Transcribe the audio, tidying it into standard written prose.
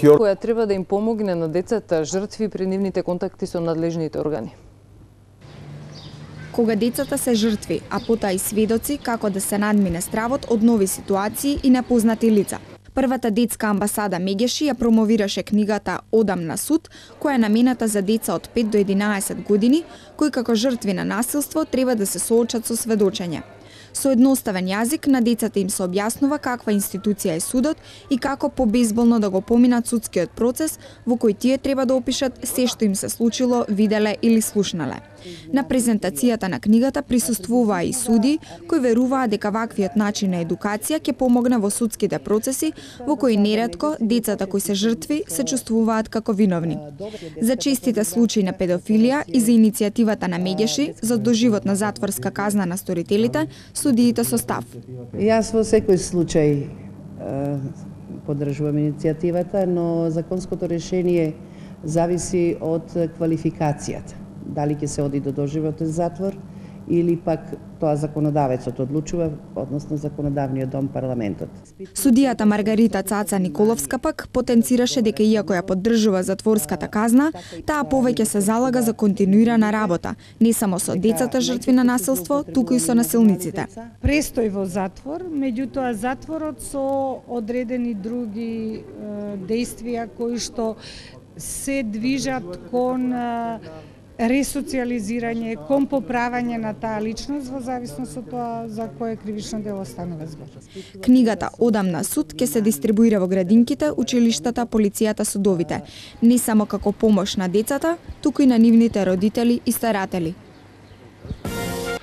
која треба да им помогне на децата жртви при нивните контакти со надлежните органи. Кога децата се жртви, а потоа и сведоци како да се надмине стравот од нови ситуации и непознати лица. Првата детска амбасада Мегеши ја промовираше книгата Одам на суд, која е намената за деца од 5 до 11 години, кои како жртви на насилство треба да се соочат со сведочење. Со едноставен јазик на децата им се објаснува каква институција е судот и како побезболно да го поминат судскиот процес во кој тие треба да опишат се што им се случило, виделе или слушнале. На презентацијата на книгата присуствуваа и суди кои веруваат дека ваквиот начин на едукација ќе помогне во судските процеси во кои неретко децата кои се жртви се чувствуваат како виновни. За честите случаи на педофилија и за иницијативата на Мегеши за доживотна затворска казна на сторителите, судиите со став. Јас во секој случај поддржувам иницијативата, но законското решение зависи од квалификацијата. Дали ќе се оди до доживотен затвор или пак тоа законодавецот одлучува, односно законодавниот дом, парламентот. Судијата Маргарита Цаца Николовска пак потенцираше дека иако ја поддржува затворската казна, таа повеќе се залага за континуирана работа, не само со децата жртви на насилство, туку и со насилниците. Престој во затвор, меѓутоа затворот со одредени други действија кои што се движат кон ресоциализирање, кон поправање на таа личност во зависност од тоа за кое кривично дело станува збор. Книгата Одам на суд ќе се дистрибуира во градинките, училиштата, полицијата, судовите, не само како помош на децата, туку и на нивните родители и старатели.